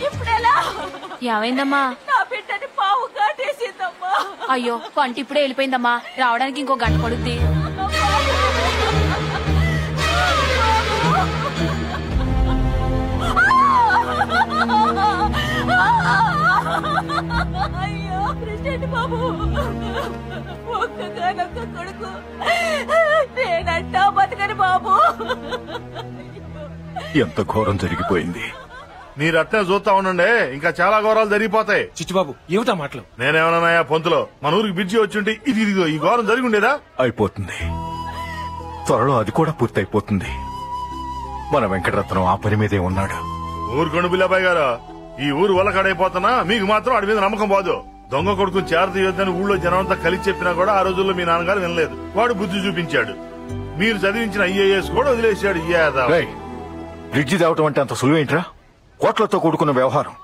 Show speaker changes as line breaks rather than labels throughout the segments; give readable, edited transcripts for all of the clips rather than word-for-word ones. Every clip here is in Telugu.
ఇప్పుడెలా?
ఏమైందమ్మా?
నా బిడ్డని పావు కాటేసిందమ్మా.
అయ్యో పంట ఇప్పుడే వెళ్ళిపోయిందమ్మా, రావడానికి ఇంకో గంట పడుద్ది.
అయ్యో ప్రెసిడెంట్ బాబు, ఒక్కగానొక్క కొడుకు, నేనంటా బతకని బాబు.
ఎంత ఘోరం జరిగిపోయింది.
మీరు అట్నే చూస్తా ఉండండి, ఇంకా చాలా ఘోరాలు జరిగిపోతాయి.
చిట్టుబాబు ఏమిటా మాటలు?
నేనేమన్నాయా పొంతులో మన ఊరికి బిడ్జి వచ్చింటే ఇదిగో ఈ ఘోరం జరిగి ఉండేదా?
అయిపోతుంది, త్వరలో అది కూడా పూర్తయిపోతుంది. మన వెంకటరత్నం ఆ పని మీదే ఉన్నాడు.
ఊరుకోండి బిల్లాబాయ్ గారు, ఈ ఊరు వల్లకాడైపోతున్నా మీకు మాత్రం వాడి మీద నమ్మకం పోదు. దొంగ కొడుకుని చేరతీయొద్దని ఊళ్ళో జనమంతా కలిసి చెప్పినా కూడా ఆ రోజుల్లో మీ నాన్నగారు వినలేదు. వాడు బుద్ధి చూపించాడు. మీరు చదివించిన ఐఏఎస్ కూడా వదిలేశాడు.
బ్రిడ్జి దావటం అంటే అంత సులువేంట్రా? కోట్లతో కూడుకున్న వ్యవహారం,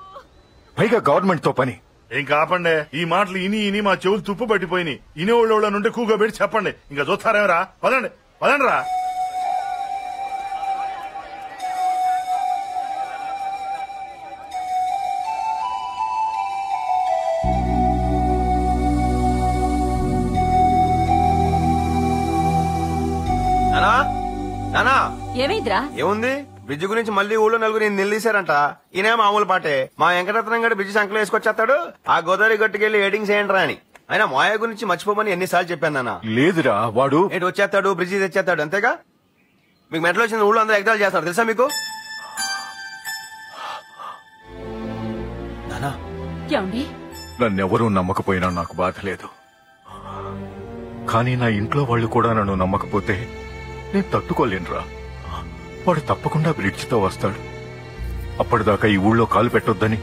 పైగా గవర్నమెంట్ తో పని.
ఇంకా ఆపండి, ఈ మాటలు ఇని మా చెవులు తుప్పు పట్టిపోయినాయి. ఇనేవాళ్ళ నుండి కూగా పెట్టి చెప్పండి. ఇంకా చూస్తారేమరా? పదండి పదండి రా.
ఏమైందిరా?
ఏముంది, బ్రిడ్జి గురించి మళ్ళీ ఊళ్ళో నలుగురు నిలదీశారంట. ఈయన మామూలు పాటే. మా వెంకటరత్నం గడి బ్రిడ్జి సంకలో వేసుకొచ్చేస్తాడు. ఆ గోదావరి గట్టుకెళ్లి ఎడింగ్ చేయండి రా అని. ఆయన మాయ గురించి మర్చిపోమని ఎన్నిసార్లు చెప్పాను నాన్న.
లేదురా, వాడు
ఏంటి వచ్చేస్తాడు, బ్రిడ్జి తెచ్చేస్తాడు, అంతేగా. మీకు మెట్లో వచ్చిన ఊళ్ళో అందరూ ఎగ్జాల్ చేస్తారు తెలుసా మీకు?
నన్నెవరూ నమ్మకపోయినా నాకు బాధ లేదు. కానీ నా ఇంట్లో వాళ్ళు కూడా నన్ను నమ్మకపోతే నేను తట్టుకోలేనురా. వాడు తప్పకుండా బ్రిడ్జితో వస్తాడు. అప్పటిదాకా ఈ ఊళ్ళో కాలు పెట్టొద్దని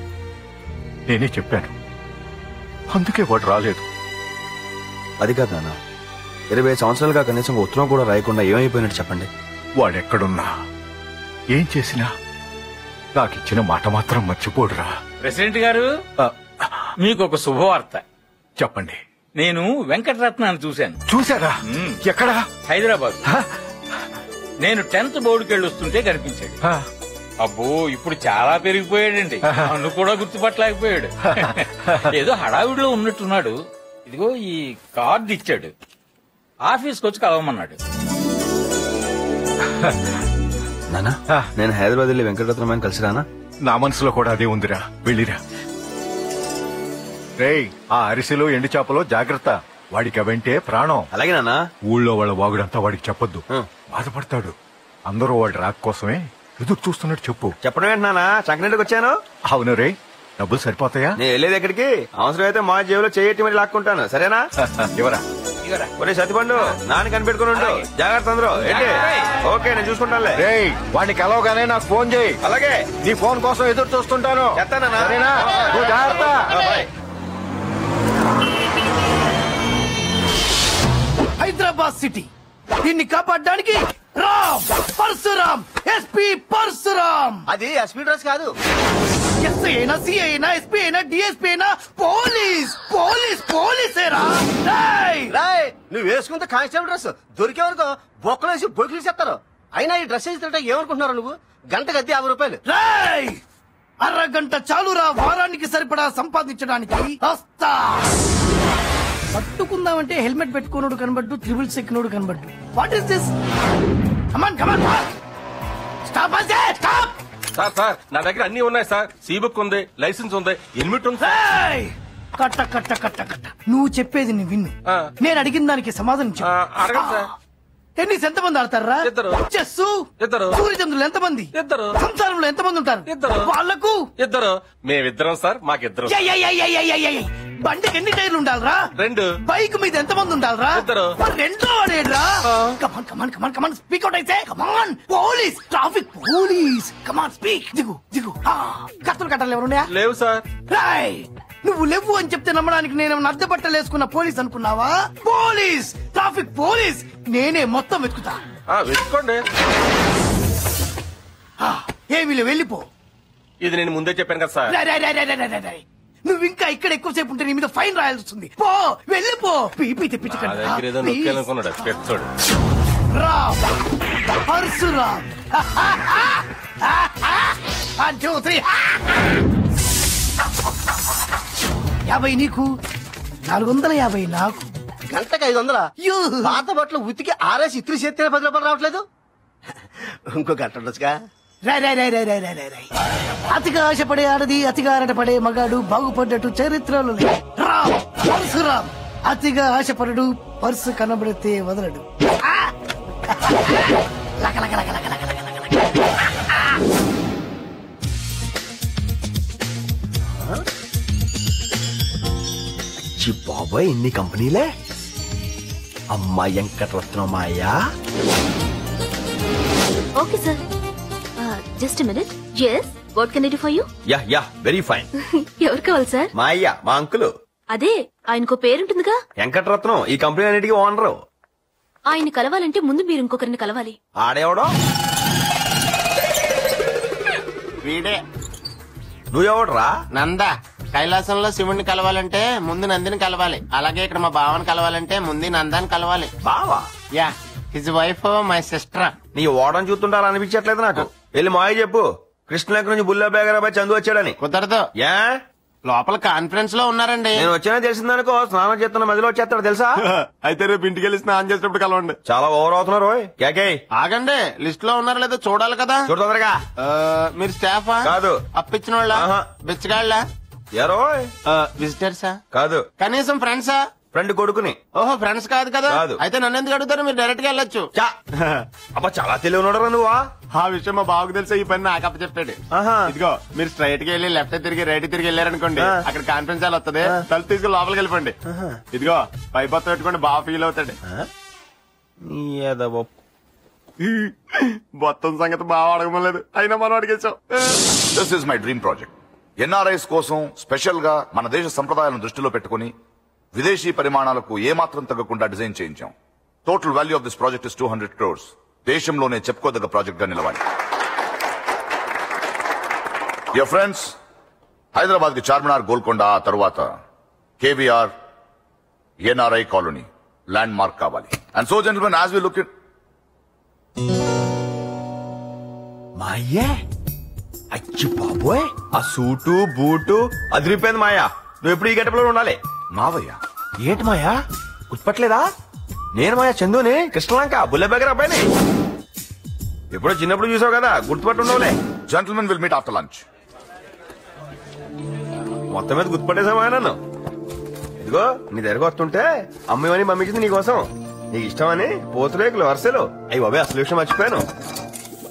నేనే చెప్పాను. అందుకే వాడు రాలేదు.
అది కాదు నాన్న, 20 సంవత్సరాలుగా కనీసం ఉత్తరం కూడా రాయకుండా ఏమైపోయినట్టు చెప్పండి.
వాడెక్కడున్నా ఏం చేసినా నాకిచ్చిన మాట మాత్రం మర్చిపోడురా.
ప్రెసిడెంట్ గారు, మీకు ఒక శుభవార్త.
చెప్పండి.
నేను వెంకటరత్నాన్ని చూశాను.
చూశారా? ఎక్కడా?
హైదరాబాద్. నేను 10th బోర్డుకి వెళ్ళొస్తుంటే కనిపించాడు. అబ్బో ఇప్పుడు చాలా పెరిగిపోయాడండి. నన్ను కూడా గుర్తుపట్టలేకపోయాడు. ఏదో హడావిడిలో ఉన్నట్టున్నాడు. ఇదిగో ఈ కార్డు ఇచ్చాడు, ఆఫీస్కి వచ్చి కలవమన్నాడు.
నానా, నేను హైదరాబాద్ వెళ్ళి వెంకటరత్నం కలిసి రానా?
నా మనసులో కూడా అదే ఉందిరా, వెళ్ళిరా. రేయ్, ఆ అరిసెలు ఎండు చేపలో జాగ్రత్త, వాడికి అవంటే ప్రాణం.
అలాగే నాన్న.
ఊళ్ళో వాళ్ళ వాగుడంతా వాడికి చెప్పొద్దు, బాధపడతాడు. అందరూ వాడి రాక్ కోసమే ఎదురు చూస్తున్నట్టు చెప్పు.
చెప్పడం ఏంటన్నా, చంకనెట్టుకు వచ్చాను.
అవును రే, డబ్బులు సరిపోతాయా?
నేను వెళ్ళేది ఎక్కడికి? అవసరమైతే మా జేబులో చేయట్టి మరి లాక్కుంటాను, సరేనా?
ఎవరా?
ఒరే సత్తిపండు, నాన్న కనిపెట్టుకుని ఉండు, జాగ్రత్త అందరూ. ఏంటి? ఓకే, నేను చూసుకుంటానులే.
రేయ్, వాడిని కలవగానే నాకు ఫోన్ చేయి.
అలాగే,
నీ ఫోన్ కోసం ఎదురు చూస్తుంటాను.
సరేనా?
జాగ్రత్త.
హైదరాబాద్ సిటీ, దీన్ని కాపాడడానికి రామ్ పరశురామ్, ఎస్పీ పరశురామ్.
అది ఎస్పీ డ్రెస్ కాదు.
ఎస్ఐ అయినా, సిఐ అయినా, ఎస్పీ అయినా, డిఎస్పీ అయినా, పోలీస్ పోలీస్ పోలీసేరా.
రాయ్, నువ్వు వేసుకుంటే కానిస్టేబుల్ డ్రెస్ దొరికేవరకు బొక్కలేసి బొక్కులు చెప్తారు. అయినా ఈ డ్రెస్ వేసి ఏమనుకుంటున్నారు నువ్వు? గంటకు అద్దె 50 రూపాయలు.
రాయ్, అరగంట చాలురా వారానికి సరిపడా సంపాదించడానికి. వస్తా. పట్టుకుందామంటే హెల్మెట్ పెట్టుకున్నాడు కనబడ్డు, ట్రిబుల్స్ ఎక్కినోడు కనబడ్డు. What is this? Come on come on, stop us stop.
Sir, నా దగ్గర అన్ని ఉన్నాయి సార్. సీ బుక్ ఉంది, లైసెన్స్ ఉంది, హెల్మెట్ ఉంది.
కట్ట కట్ట కట్ట కట్ట. నువ్వు చెప్పేది నీ విన్ను, నేను అడిగిన దానికి సమాధానం
అడగండి సార్.
టెన్నిస్ ఎంతమంది ఆడతారా?
2.
చెస్
2.
సూర్యచంద్రులు ఎంతమంది?
2.
సంసారంలో ఎంతమంది ఉంటారు?
2.
వాళ్లకు
2. మేమిద్దరం సార్, మాకిద్దరు.
బండికి ఎన్ని టైర్లు ఉండాలరా?
2.
బైక్ మీద ఎంతమంది ఉండాలరా?
2.
రెండో వాడేడ్రా? కమాన్ కమాన్ కమాన్ కమాన్, స్పీక్ అవుట్ అయితే. Come on, police, traffic police, come on speak. దిగు దిగు. కత్తులు కట్టాలి ఎవరున్నాయా?
లేవు సార్.
నువ్వు లేవు అని చెప్తే నమ్మడానికి నేను అద్దె బట్టలు వేసుకున్న పోలీస్ అనుకున్నావా? పోలీస్, ట్రాఫిక్ పోలీస్, నేనే మొత్తం వెతుకుతా.
వెతుక్కోండి.
ఏమి వెళ్ళిపో.
ఇది నేను ముందే చెప్పాను కదా సార్.
నువ్వు ఇంకా ఇక్కడ ఎక్కువసేపు ఉంటే నీ మీద ఫైన్ రాయాల్సి వస్తుంది. పో, వెళ్ళిపో. పీపీ తెప్పించకండి. రామ్ పరశురామ్. 1 2 3 50 నీకు, 450 నాకు.
గంటకి 500.
యూ.
పాత బట్టలు ఉతికి ఆరేసి ఇత్రి చేస్తే 10 రూపాయలు రావట్లేదు. ఇంకో గంట ఉండొచ్చుగా.
రై. అతిగా ఆశపడే ఆడది, అతిగా ఆరటపడే మగాడు బాగుపడ్డట్టు చరిత్రలో లేదు. రామ్ పరశురామ్ అతిగా ఆశపడడు, పర్సు కనబడితే వదలడు. లక లక లక లక లక లక లక.
బాబాయ్ ఇన్ని కంపెనీలే. అమ్మా వెంకటరత్నమాయా.
Okay sir, just minute. Yes, what can I do for you?
Yeah very fine.
ఎవరు కావాలి సార్?
మా అయ్యా, మా అంకులు.
అదే, ఆయనకో పేరుంటుందిగా.
వెంకటరత్నం ఈ కంపెనీ అన్నిటికీ ఓనరు.
ఆయన్ని కలవాలంటే ముందు మీరు ఇంకొకరిని కలవాలి.
ఆడేవడో?
వీడే.
నువ్వెవడరా?
నందా. కైలాసంలో శివుణ్ణి కలవాలంటే ముందు నందిని కలవాలి. అలాగే ఇక్కడ మా బావని కలవాలంటే ముందు నందాన్ని కలవాలి.
బావా?
Yeah, his wife my sister.
నీ ఓడని చూస్తుంటే అలా అనిపించట్లేదు నాకు. వెళ్ళి మాయ చెప్పు, కృష్ణలేఖ నుంచి బుల్లా బేగరాబాయ్ చందు వచ్చాడని.
కుదరదు.
యా,
లోపల కాన్ఫరెన్స్ లో ఉన్నారండి.
నేను వచ్చానో తెలిసిందనుకో, స్నానం చేస్తున్న మధ్యలో వచ్చేస్తాడు తెలుసా.
అయితే రేపు ఇంటికి వెళ్ళి స్నానం చేసినప్పుడు కలవండి.
చాలా ఓవర్ అవుతున్నారు. కేకే
ఆగండి, లిస్ట్ లో ఉన్నారో లేదో చూడాలి కదా.
చూడతొందరగా.
మీరు స్టాఫా?
కాదు.
అప్పించిన వాళ్ళ? బిచ్చగాళ్ళ?
ఎవరో?
విజిటర్సా?
కాదు.
కనీసం ఫ్రెండ్సా?
ఫ్రెండ్ కొడుకుని.
ఓహో, ఫ్రెండ్స్ కాదు కదా.
కాదు.
అయితే నన్ను ఎందుకు అడుగుతారు? మీరు డైరెక్ట్ గా వెళ్ళొచ్చు.
అబ్బా, చాలా తెలివి ఉన్నాడు నువ్వా.
ఆ విషయం మా బావకు తెలిసే ఈ పని నాకు అప్ప చెప్పాడు. ఇదిగో, మీరు స్ట్రైట్ గా వెళ్ళి లెఫ్ట్ తిరిగి రైట్ తిరిగి వెళ్ళారనుకోండి, అక్కడ కాన్ఫరెన్స్ హాల్ వస్తుంది. తలుపు తీసుకుని లోపలికి వెళ్ళిపోండి. ఇదిగో, పైపత్తు పెట్టుకోండి, బాగా ఫీల్ అవుతాడు. మొత్తం సంగతి బాగా అడగలేదు, అయినా మనం అడిగేసాం.
This is my dream project. NRIs కోసం స్పెషల్ గా మన దేశ సంప్రదాయాలను దృష్టిలో పెట్టుకుని విదేశీ పరిమాణాలకు ఏమాత్రం తగ్గకుండా డిజైన్ చేయించాం. Total value of this project is 200 crores. దేశంలోనే చెప్పుకోదగ్గ ప్రాజెక్ట్ గా నిలవాలి. యర్ ఫ్రెండ్స్, హైదరాబాద్ కి చార్మినార్, గోల్కొండ, ఆ తరువాత KVR NRI colony landmark కావాలి. And so gentlemen, as we look it.
మాయే, అచ్చి బాబోయ్, ఆ సూటు బూటు అదిరిపోయింది మాయా. నువ్వు ఎప్పుడు ఈ గెటప్లో ఉండాలి.
మావయ్య
ఏంటి మాయా, గుర్తుపట్టలేదా? నేను మాయా చందుని, కృష్ణలంక బుల్లె బెగర్ అబ్బాయిని. ఎప్పుడో చిన్నప్పుడు చూసావు కదా, గుర్తుపట్టి ఉండవులే.
Gentlemen will meet after lunch.
మొత్తం మీద గుర్తుపట్టేసామా నన్ను. ఇదిగో, నీ దగ్గరకు వస్తుంటే అమ్మని మమ్మీకి నీకోసం, నీకు ఇష్టమని పోతురేకులు వరుసలు. అయ్యి బాబాయ్, అసలు విషయం మర్చిపోయాను.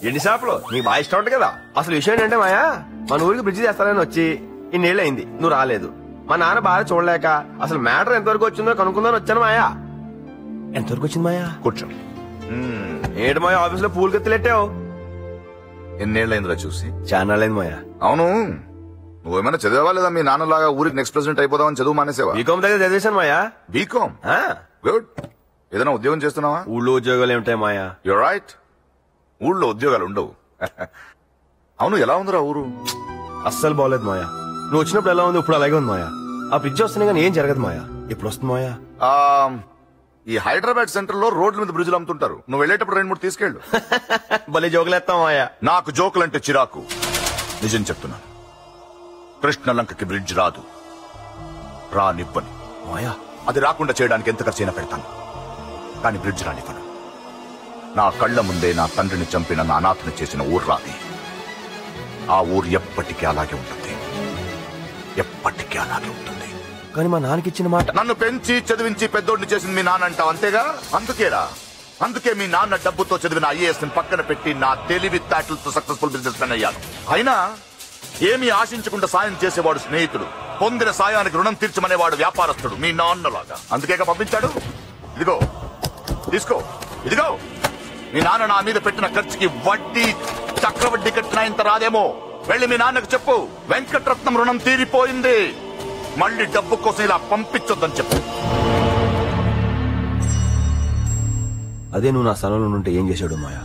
ఎండి షాపులో నీకు బాగా ఇష్టం ఉంటుంది కదా. అసలు విషయం ఏంటంటే మాయా, మన ఊరికి బ్రిడ్జి చేస్తానని వచ్చి ఇన్నేళ్ళు అయింది, నువ్వు రాలేదు. మా నాన్న బాగా చూడలేక అసలు మ్యాటర్ ఎంతవరకు వచ్చిందో కనుక్కుందని వచ్చాను మాయా. ఎంతవరకు వచ్చింది మాయా?
కూర్చో.
ఏడు మాయా, ఆఫీస్ లో పూలు కత్తిలెట్టావు.
ఎన్నేళ్ళైందిరా చూసి?
చాలా అయింది మాయా.
అవును, నువ్వేమైనా చదివా లేదా? మీ నాన్నలాగా ఊరికి నెక్స్ట్ ప్రెసిడెంట్ అయిపోదామని చదువు మానేసేవా?
బీకామ్ దగ్గర చదివేశాను మాయా.
బీకామ్? గుడ్. ఏదైనా ఉద్యోగం చేస్తున్నావా?
ఊళ్ళో ఉద్యోగాలు ఏమిటాయి మాయా?
యూర్ రైట్, ఊళ్ళో ఉద్యోగాలు ఉండవు. అవును, ఎలా ఉందిరా ఊరు?
అస్సలు బాగలేదు మాయా. నువ్వు వచ్చినప్పుడు ఎలా ఉంది, ఇప్పుడు అలాగే ఉంది మాయా. ఆ బ్రిడ్జ్ వస్తున్నాయి కానీ ఏం జరగదు మాయా. ఎప్పుడు వస్తుంది మాయా?
ఈ హైదరాబాద్ సెంటర్ లో రోడ్ల మీద బ్రిడ్జ్లు అమ్ముతుంటారు. నువ్వు వెళ్ళేటప్పుడు 2-3 తీసుకెళ్ళు.
భలే జోకులేస్తాం మాయా.
నాకు జోకులంటే చిరాకు. నిజం చెప్తున్నాను, కృష్ణలంకకి బ్రిడ్జ్ రాదు, రానివ్వను.
మాయా,
అది రాకుండా చేయడానికి ఎంత ఖర్చైనా పెడతాను, కానీ బ్రిడ్జ్ రానివ్వను. నా కళ్ల ముందే నా తండ్రిని చంపిన నా అనాథని చేసిన ఊరు రాది. ఆ ఊరు ఎప్పటికీ అలాగే ఉంటుంది, ఎప్పటికీ అలాగే ఉంటుంది.
కానీ మా నాన్నకి ఇచ్చిన మాట.
నన్ను పెంచి చదివించి పెద్దోడిని చేసింది మీ నాన్న అంటావు, అంతేగా? అందుకే మీ నాన్న డబ్బుతో చదివిన ఐఏఎస్ ని పక్కన పెట్టి నా తెలివితేటలతో సక్సెస్ఫుల్ బిజినెస్ మెన్ అయ్యాను. అయినా ఏమీ ఆశించకుండా సాయం చేసేవాడు స్నేహితుడు, పొందిన సాయానికి రుణం తీర్చమనేవాడు వ్యాపారస్తుడు, మీ నాన్నలాగా. అందుకేగా పంపించాడు. ఇదిగో తీసుకో, ఇదిగో. మీ నాన్న నా మీద పెట్టిన ఖర్చుకి వడ్డీ చక్రవడ్డీ కట్టిన ఇంత రాదేమో. వెళ్ళి మీ నాన్నకు చెప్పు, వెంకటరత్నం రుణం తీరిపోయింది, మళ్ళీ డబ్బు కోసం ఇలా పంపించొద్దని చెప్పు.
అదే నువ్వు నా స్థలంలో ఉంటే ఏం చేశాడు మాయా?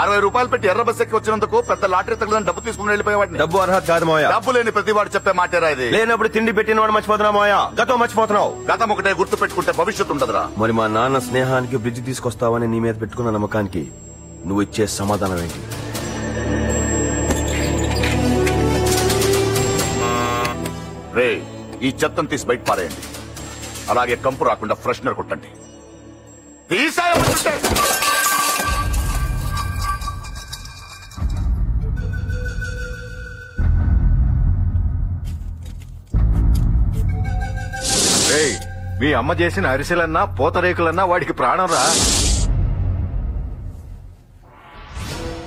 60 రూపాయలు పెట్టి ఎర్ర బస్ ఎక్కి వచ్చినందుకు పెద్ద లాటరీ తగ్గదని డబ్బు తీసుకుని వెళ్ళిపోయేవాడిని.
డబ్బు అర్హత కాదు మాయా.
డబ్బు లేని ప్రతి వాడు చెప్పే మాటేరా ఇది.
లేనప్పుడు తిండి పెట్టిన వాడు మర్చిపోతున్నావు మాయా, గతం మర్చిపోతున్నావు.
గతం ఒకటే గుర్తు పెట్టుకుంటే భవిష్యత్తు ఉండదురా.
మరి మా నాన్న స్నేహానికి బ్రిడ్జ్ తీసుకొస్తావని నీ మీద పెట్టుకున్న నమ్మకానికి నువ్వు ఇచ్చే సమాధానం ఏంటి?
రే, ఈ చెత్తను తీసి బయట పారేయండి. అలాగే కంపు రాకుండా ఫ్రెషనర్ కొట్టండి. తీసాయంటే
రేయ్, మీ అమ్మ చేసిన అరిసెలన్నా పూతరేకులన్నా వాడికి ప్రాణం రా.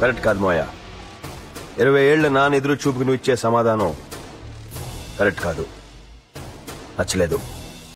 కరెక్ట్ కాదు మోయా. 20 ఏళ్ల నాన్న ఎదురు చూపుకు నువ్వు ఇచ్చే సమాధానం కరెక్ట్ కాదు, నచ్చలేదు.